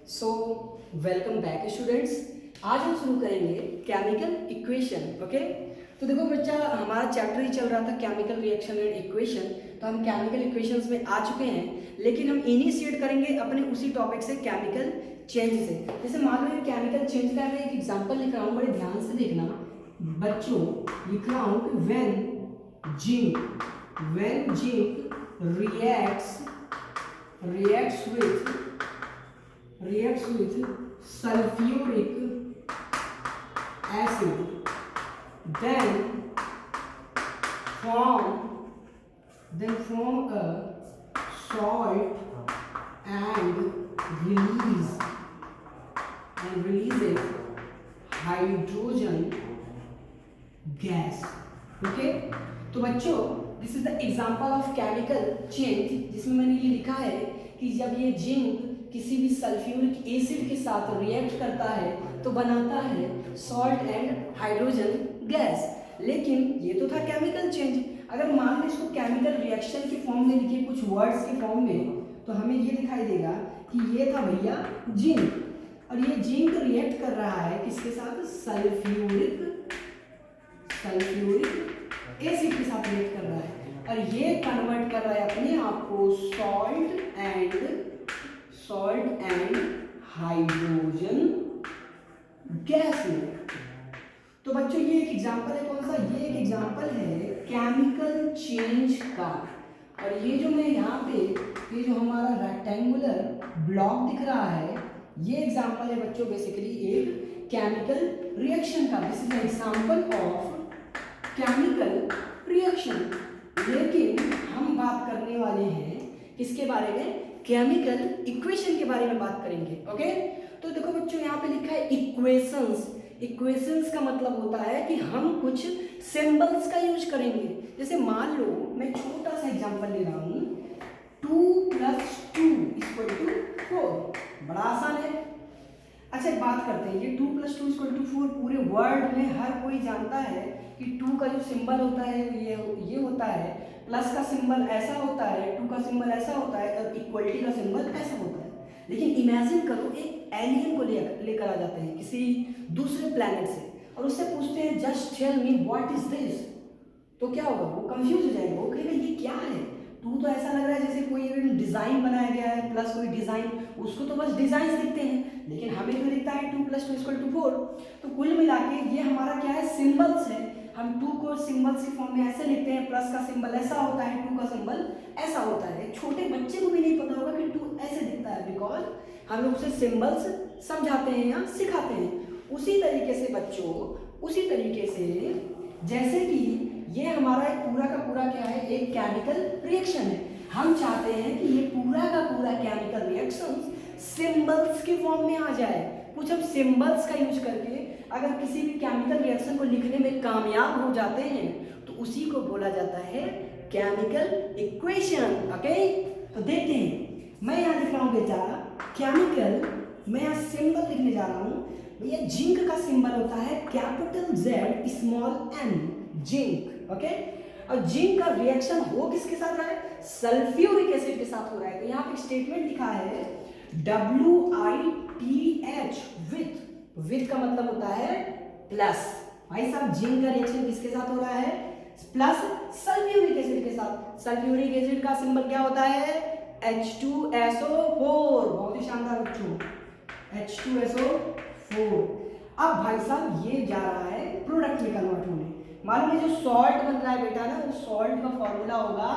So welcome back students. आज हम शुरू करेंगे केमिकल इक्वेशन। ओके, तो देखो बच्चा, हमारा चैप्टर ही चल रहा था केमिकल रिएक्शन एंड इक्वेशन। तो हम केमिकल इक्वेशंस में आ चुके हैं, लेकिन हम इनिशिएट करेंगे अपने उसी टॉपिक से, केमिकल चेंज से। जैसे मान लो केमिकल चेंज का मैं एक एग्जांपल लिख रहा हूँ, बड़े ध्यान से देखना बच्चों। लिख रहा हूँ कि when zinc reacts with sulfuric acid, then form a salt and release a hydrogen gas. Okay, तो बच्चों this is the example of chemical change, जिसमें मैंने ये लिखा है कि जब ये जिंक किसी भी सल्फ्यूरिक एसिड के साथ रिएक्ट करता है तो बनाता है सॉल्ट एंड हाइड्रोजन गैस। लेकिन ये तो था केमिकल चेंज। अगर मान लो इसको केमिकल रिएक्शन के फॉर्म में लिखे, कुछ वर्ड्स के फॉर्म में, तो हमें ये दिखाई देगा कि ये था भैया जिंक, और ये जिंक रिएक्ट कर रहा है किसके साथ? सल्फ्यूरिक एसिड के साथ रिएक्ट कर रहा है, और ये कन्वर्ट कर रहा है अपने आप को सॉल्ट एंड हाइड्रोजन गैस में। तो बच्चों ये एक एग्जांपल है, कौन सा? ये एक एग्जांपल है केमिकल चेंज का। और ये जो मैं यहाँ पे, ये जो हमारा रेक्टेंगुलर ब्लॉक दिख रहा है, ये एग्जांपल है बच्चों बेसिकली एक केमिकल रिएक्शन का। This is example of chemical reaction. लेकिन हम बात करने वाले हैं किसके बारे में? केमिकल इक्वेशन के बारे में बात करेंगे। ओके, तो देखो बच्चों यहाँ पे लिखा है इक्वेशंस का मतलब होता है कि हम कुछ सिंबल्स का यूज करेंगे। जैसे मान लो मैं छोटा सा एग्जांपल ले रहा हूँ, 2 + 2 = 4। बड़ा आसान है। अच्छा एक बात करते हैं, ये 2 + 2 = 4 पूरे वर्ल्ड में हर कोई जानता है कि 2 का जो सिंबल होता है ये होता है, प्लस का सिंबल ऐसा होता है, 2 का सिंबल ऐसा होता है, और इक्वलिटी का सिंबल ऐसा होता है। लेकिन इमेजिन करो एक एलियन को लेकर आ जाते हैं किसी दूसरे प्लैनेट से, और उससे पूछते हैं just tell me what is this. तो क्या होगा? वो कंफ्यूज हो जाएगा, वो कहेगा ये क्या है? 2 तो ऐसा लग रहा है जैसे कोई डिजाइन बनाया गया है, प्लस कोई डिजाइन, उसको तो बस डिजाइन दिखते हैं, लेकिन हमें तो दिखता है 2 + 2 = 4। तो कुल मिला के ये हमारा क्या है? सिंबल्स है। हम 2 को सिंबल्स के फॉर्म में ऐसे लिखते हैं, प्लस का सिंबल ऐसा होता है, 2 का सिंबल ऐसा होता है। छोटे बच्चे को भी नहीं पता होगा कि 2 ऐसे दिखता है, बिकॉज हम लोग उसे सिंबल्स समझाते हैं या सिखाते हैं। उसी तरीके से बच्चों, उसी तरीके से जैसे कि ये हमारा एक पूरा का पूरा क्या है? एक केमिकल रिएक्शन है। हम चाहते हैं कि ये पूरा का पूरा केमिकल रिएक्शन सिंबल्स के फॉर्म में आ जाए। कुछ हम सिंबल्स का यूज करके अगर किसी भी केमिकल रिएक्शन को लिखने में कामयाब हो जाते हैं तो उसी को बोला जाता है केमिकल इक्वेशन। ओके, तो देखते हैं। मैं यहाँ लिख रहा हूँ बेटा केमिकल, मैं यहाँ सिंबल लिखने जा रहा हूँ भैया। जिंक का सिंबल होता है Z जिंक। ओके, और जिंक का रिएक्शन हो किसके साथ रहा है? सल्फ्यूरिक एसिड के साथ हो रहा है। तो यहाँ पे स्टेटमेंट लिखा है WITH, विथ का मतलब होता है प्लस। भाई साहब जिंक का रिएक्शन किसके साथ हो रहा है? प्लस सल्फ्यूरिक एसिड के साथ। सल्फ्यूरिक एसिड का सिंबल क्या होता है? H2SO4। बहुत ही शानदार बच्चों, H2SO4। अब भाई साहब ये जा रहा है प्रोडक्ट में कन्वर्ट होने। मालूम है जो सॉल्ट बन रहा है बेटा ना, वो सॉल्ट का फॉर्मूला होगा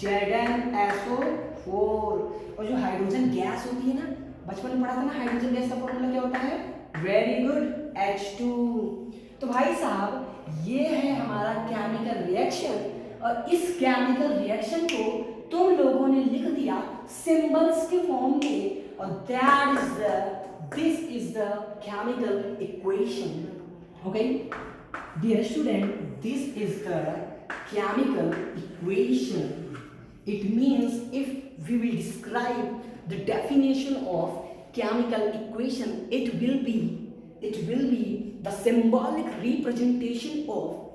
ZnSO4। और जो हाइड्रोजन गैस होती है ना, बचपन में पढ़ा था ना, हाइड्रोजन गैस का फॉर्मूला क्या होता है? Very good, H2। तो भाई साहब ये है हमारा केमिकल रिएक्शन, और इस केमिकल रिएक्शन को तुम लोगों ने लिख दिया सिंबल्स के फॉर्म में, और this is the chemical equation. Okay dear student, this is the chemical equation. It means if we will describe the definition of chemical equation, it will be the symbolic representation of,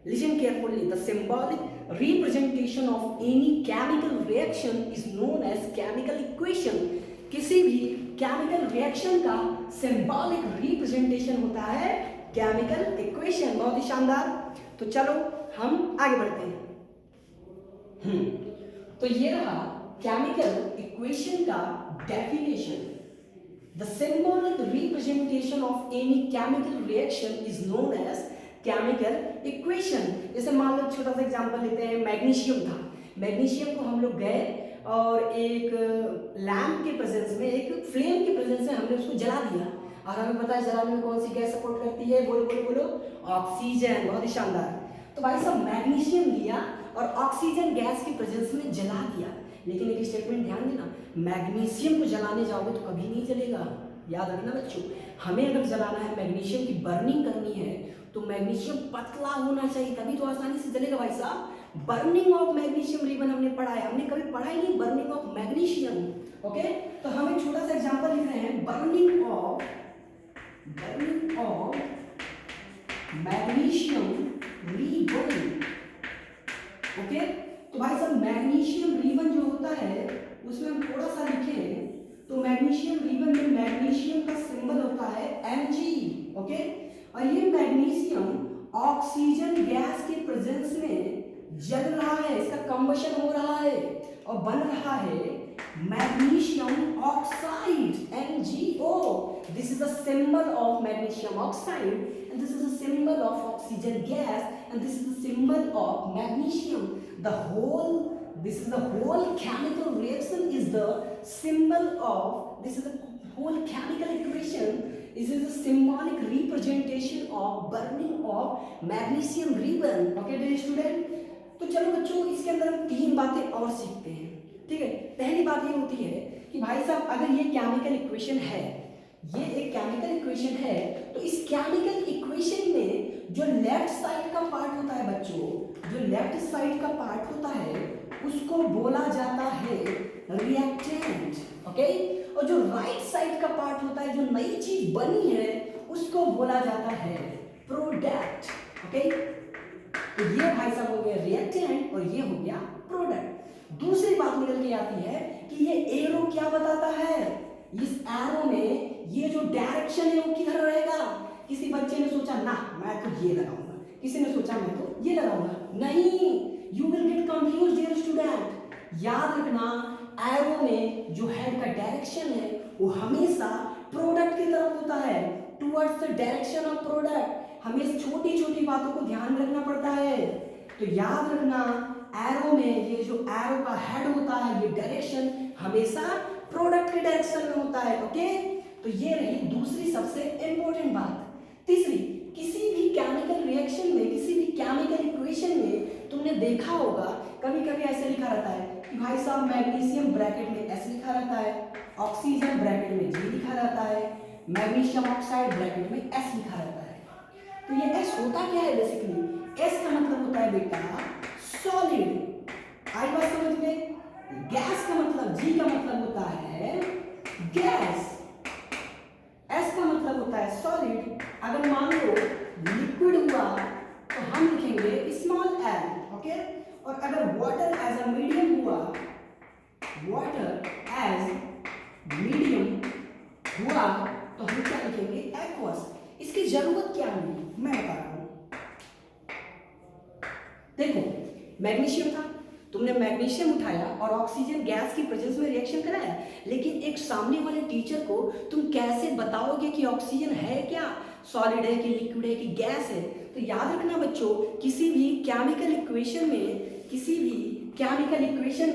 listen carefully, the symbolic representation of any chemical reaction is known as chemical equation. किसी भी chemical reaction का symbolic representation होता है chemical equation. बहुत ही शानदार। तो चलो हम आगे बढ़ते हैं। तो ये रहा केमिकल इक्वेशन का definition. The symbolic representation of any chemical reaction is known as chemical equation। जैसे मान लो छोटा सा एग्जांपल लेते हैं, मैग्नीशियम था। मैग्नीशियम को हम लोग गए और एक लैम्प के प्रेजेंस में, एक फ्लेम के प्रेजेंस में हमने उसको जला दिया, और हमें पता है जलाने में कौन सी गैस सपोर्ट करती है? बोलो बोलो बोलो, ऑक्सीजन। बहुत ही शानदार। तो भाई साहब मैग्नीशियम लिया और ऑक्सीजन गैस के प्रेजेंस में जला दिया। लेकिन एक स्टेटमेंट ध्यान देना, मैग्नीशियम को जलाने जाओगे तो कभी नहीं जलेगा। याद रखना बच्चों, हमें अगर जलाना है, मैग्नीशियम की बर्निंग करनी है, तो मैग्नीशियम पतला होना चाहिए, तभी तो आसानी से जलेगा भाई साहब। बर्निंग ऑफ मैग्नीशियम रिबन हमने पढ़ा है, हमने कभी पढ़ा ही नहीं बर्निंग ऑफ मैग्नीशियम। ओके, तो हम एक छोटा सा एग्जांपल लिख रहे हैं, burning of magnesium ribbon. Okay, तो भाई साहब मैग्नीशियम रिबन जो होता है उसमें हम थोड़ा सा लिखें, तो मैग्नीशियम रिबन में मैग्नीशियम का सिंबल होता है Mg। ओके, और ये मैग्नीशियम ऑक्सीजन गैस के प्रेजेंस में जल रहा है, इसका कंबशन हो रहा है और बन रहा है magnesium oxide MgO। This is a symbol of magnesium oxide and this is a symbol of oxygen gas and this is a symbol of magnesium. This is the whole chemical reaction is the symbol of, this is the whole chemical equation, this is the symbolic representation of burning of magnesium ribbon। Okay dear student, तो चलो बच्चों इसके अंदर हम तीन बातें और सीखते हैं। ठीक है, पहली बात ये होती है कि भाई साहब अगर ये केमिकल इक्वेशन है, ये एक केमिकल इक्वेशन है, तो इस केमिकल इक्वेशन में जो लेफ्ट साइड का पार्ट होता है बच्चों, जो लेफ्ट साइड का पार्ट होता है उसको बोला जाता है रिएक्टेंट। ओके, और जो राइट साइड का पार्ट होता है, जो नई चीज बनी है, उसको बोला जाता है प्रोडक्ट। ओके, तो ये भाई साहब हो गया रिएक्टेंट और ये हो गया प्रोडक्ट। दूसरी बात निकल के आती है कि ये एरो क्या बताता है, इस एरो में ये जो डायरेक्शन है वो किधर रहेगा। किसी बच्चे ने सोचा ना मैं तो ये लगाऊंगा, किसी ने सोचा मैं तो ये लगाऊंगा, नहीं, you will get confuse dear student. याद रखना एरो में जो हेड का डायरेक्शन है वो हमेशा प्रोडक्ट की तरफ होता है, towards the direction of product. हमें छोटी छोटी बातों को ध्यान में रखना पड़ता है। तो याद रखना एरो में ये जो एरो का हेड होता है, ये डायरेक्शन हमेशा प्रोडक्ट के डायरेक्शन में होता है। ओके, तो ये रही दूसरी सबसे इंपॉर्टेंट बात। तीसरी, किसी भी केमिकल रिएक्शन में, किसी भी केमिकल इक्वेशन में तुमने देखा होगा कभी कभी ऐसे लिखा रहता है कि भाई साहब मैग्नीशियम ब्रैकेट में S लिखा रहता है, ऑक्सीजन ब्रैकेट में G लिखा रहता है, मैग्नीशियम ऑक्साइड ब्रैकेट में S लिखा रहता है। तो ये S होता क्या है बेसिकली? S का मतलब होता है बेटा सॉलिड। आई बात समझ में? गैस का मतलब, G का मतलब होता है गैस, S का मतलब होता है सॉलिड। अगर मान लो लिक्विड हुआ तो हम लिखेंगे स्मॉल l। ओके, और अगर वाटर एज अ मीडियम हुआ, वाटर एज मीडियम हुआ तो हम क्या लिखेंगे? एक्वस। इसकी जरूरत क्या हुई मैं बता रहा हूं। देखो मैग्नीशियम था, तुमने मैग्नीशियम उठाया और ऑक्सीजन गैस की प्रेजेंस में रिएक्शन कराया, लेकिन एक सामने वाले टीचर को तुम कैसे बताओगे कि ऑक्सीजन है क्या, सॉलिड है कि लिक्विड है कि गैस है? तो याद रखना बच्चों, किसी भी केमिकल इक्वेशन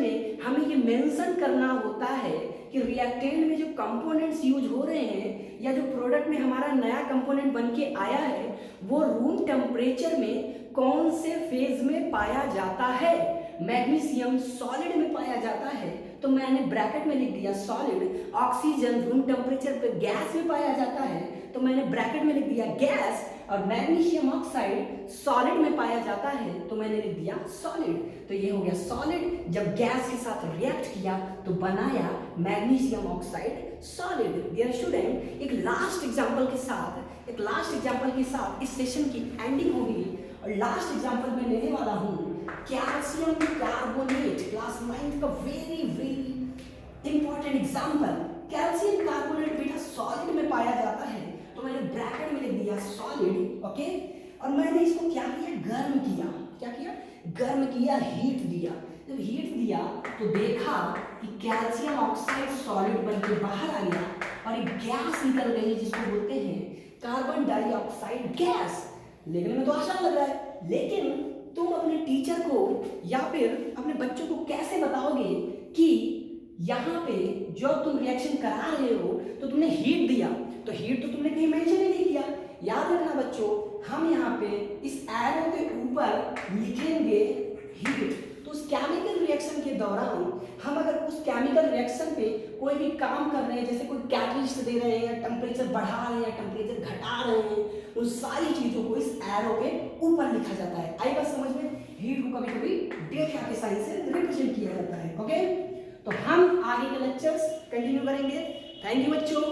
में हमें ये मेंशन करना होता है कि रिएक्टेंट में जो कंपोनेंट्स यूज हो रहे हैं या जो प्रोडक्ट में हमारा नया कंपोनेंट बन के आया है वो रूम टेम्परेचर में कौन से फेज में पाया जाता है। मैग्नीशियम सॉलिड में पाया जाता है तो मैंने ब्रैकेट में लिख दिया सॉलिड। ऑक्सीजन रूम टेम्परेचर पे गैस में पाया जाता है तो मैंने ब्रैकेट में लिख दिया गैस। और मैग्नीशियम ऑक्साइड सॉलिड में पाया जाता है तो मैंने लिख दिया सॉलिड। तो ये हो गया सॉलिड, जब गैस के साथ रिएक्ट किया तो बनाया magnesium oxide solid. Dear student, एक लास्ट एग्जांपल के साथ इस सेशन की एंडिंग होगी और लास्ट एग्जांपल मैं लेने वाला हूं कैल्शियम कार्बोनेट, क्लास 9 का very important example. Calcium carbonate okay. और मैंने इसको क्या किया, गर्म किया, क्या किया, गर्म किया, हीट दिया। जब हीट दिया तो देखा कि कैल्शियम ऑक्साइड सॉलिड बन के बाहर आ गया और एक गैस निकल गई जिसको बोलते हैं कार्बन डाइऑक्साइड गैस। लेकिन में तो आसान लग रहा है, लेकिन तुम अपने टीचर को या फिर अपने बच्चों को कैसे बताओगे कि यहाँ पे जो तुम रिएक्शन करा रहे हो तो तुमने हीट दिया, तो हीट तो तुमने कहीं मेंशन ही नहीं किया। याद रखना बच्चों, हम यहाँ पे इस एरो के ऊपर लिखेंगे हीट। तो उस केमिकल रिएक्शन के दौरान हम अगर उस केमिकल रिएक्शन पे कोई भी काम कर रहे हैं, जैसे कोई कैटलिस्ट दे रहे हैं या टेम्परेचर बढ़ा रहे हैं या टेम्परेचर घटा रहे हैं, उन सारी चीजों को इस एरो के ऊपर लिखा जाता है। आई बात समझ में? हीट को कभी कभी डेल्टा के साइन से रिप्रेजेंट किया जाता है। ओके, तो हम आगे के लेक्चर्स कंटिन्यू करेंगे। थैंक यू बच्चों।